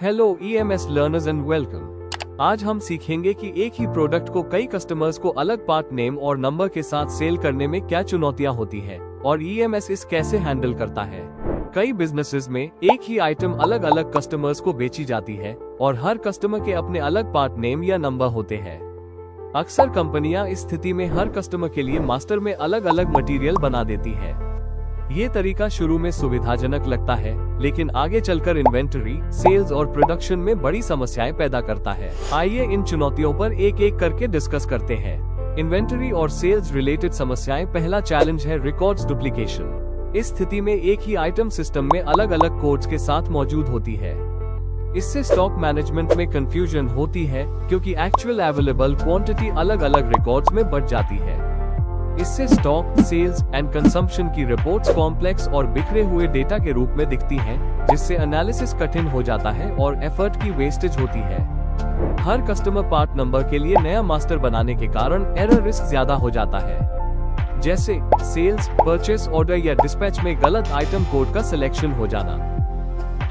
Hello EMS learners and welcome. आज हम सीखेंगे कि एक ही प्रोडक्ट को कई कस्टमर्स को अलग पार्ट नेम और नंबर के साथ सेल करने में क्या चुनौतियां होती है और EMS इस कैसे हैंडल करता है। कई बिजनेसेस में एक ही आइटम अलग अलग कस्टमर्स को बेची जाती है और हर कस्टमर के अपने अलग पार्ट नेम या नंबर होते हैं। अक्सर कंपनियां इस स्थिति में हर कस्टमर के लिए मास्टर में अलग अलग मटेरियल बना देती है। ये तरीका शुरू में सुविधाजनक लगता है, लेकिन आगे चलकर इन्वेंटरी, सेल्स और प्रोडक्शन में बड़ी समस्याएं पैदा करता है। आइए इन चुनौतियों पर एक एक करके डिस्कस करते हैं। इन्वेंटरी और सेल्स रिलेटेड समस्याएं। पहला चैलेंज है रिकॉर्ड्स डुप्लीकेशन। इस स्थिति में एक ही आइटम सिस्टम में अलग अलग कोड्स के साथ मौजूद होती है। इससे स्टॉक मैनेजमेंट में कंफ्यूजन होती है, क्योंकि एक्चुअल अवेलेबल क्वांटिटी अलग अलग रिकॉर्ड्स में बढ़ जाती है। इससे स्टॉक, सेल्स एंड कंजम्पशन की रिपोर्ट्स कॉम्प्लेक्स और बिखरे हुए डेटा के रूप में दिखती हैं, जिससे एनालिसिस कठिन हो जाता है और एफर्ट की वेस्टेज होती है। हर कस्टमर पार्ट नंबर के लिए नया मास्टर बनाने के कारण एरर रिस्क ज्यादा हो जाता है, जैसे सेल्स, परचेस ऑर्डर या डिस्पैच में गलत आइटम कोड का सिलेक्शन हो जाना।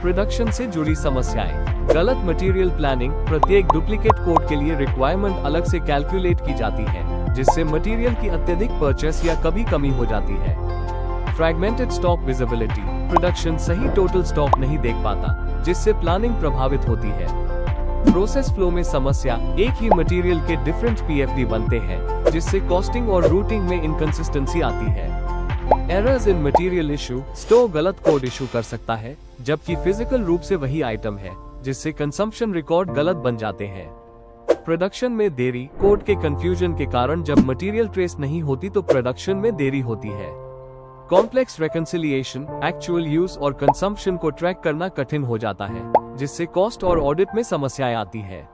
प्रोडक्शन से जुड़ी समस्याएं। गलत मटेरियल प्लानिंग। प्रत्येक डुप्लीकेट कोड के लिए रिक्वायरमेंट अलग से कैलकुलेट की जाती है, जिससे मटेरियल की अत्यधिक परचेस या कभी कमी हो जाती है। Fragmented stock visibility. प्रोडक्शन सही टोटल स्टॉक नहीं देख पाता, जिससे प्लानिंग प्रभावित होती है। प्रोसेस फ्लो में समस्या। एक ही मटेरियल के डिफरेंट PFD बनते हैं, जिससे कॉस्टिंग और रूटिंग में इनकंसिस्टेंसी आती है। Errors in material issue. Store गलत कोड इशू कर सकता है, जबकि फिजिकल रूप से वही आइटम है, जिससे कंजम्पशन रिकॉर्ड गलत बन जाते हैं। प्रोडक्शन में देरी। कोड के कंफ्यूजन के कारण जब मटेरियल ट्रेस नहीं होती तो प्रोडक्शन में देरी होती है। कॉम्प्लेक्स रेकंसिलिएशन। एक्चुअल यूज और कंजम्पशन को ट्रैक करना कठिन हो जाता है, जिससे कॉस्ट और ऑडिट में समस्याएं आती है।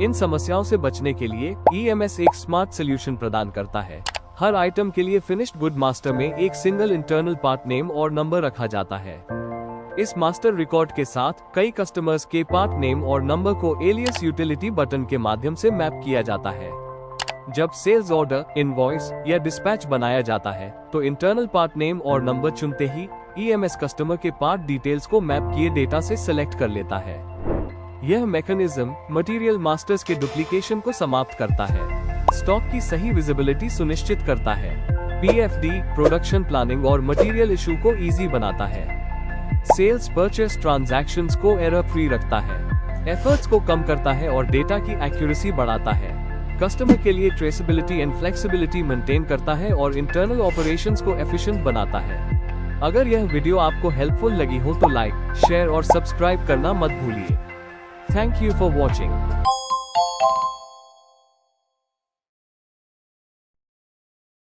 इन समस्याओं से बचने के लिए EMS एक स्मार्ट सोल्यूशन प्रदान करता है। हर आइटम के लिए फिनिश्ड गुड मास्टर में एक सिंगल इंटरनल पार्ट नेम और नंबर रखा जाता है। इस मास्टर रिकॉर्ड के साथ कई कस्टमर्स के पार्ट नेम और नंबर को एलियस यूटिलिटी बटन के माध्यम से मैप किया जाता है। जब सेल्स ऑर्डर, इनवॉइस या डिस्पैच बनाया जाता है, तो इंटरनल पार्ट नेम और नंबर चुनते ही EMS कस्टमर के पार्ट डिटेल्स को मैप किए डेटा से सेलेक्ट कर लेता है। यह मैकेनिज्म मटेरियल मास्टर्स के डुप्लीकेशन को समाप्त करता है, स्टॉक की सही विजिबिलिटी सुनिश्चित करता है, PFD, प्रोडक्शन प्लानिंग और मटेरियल इशू को इजी बनाता है। सेल्स परचेस ट्रांजैक्शंस को एरर फ्री रखता है, एफर्ट्स को कम करता है और डेटा की एक्यूरेसी बढ़ाता है। कस्टमर के लिए ट्रेसेबिलिटी एंड फ्लेक्सिबिलिटी मेंटेन करता है और इंटरनल ऑपरेशंस को एफिशिएंट बनाता है। अगर यह वीडियो आपको हेल्पफुल लगी हो तो लाइक, शेयर और सब्सक्राइब करना मत भूलिए। Thank you for watching.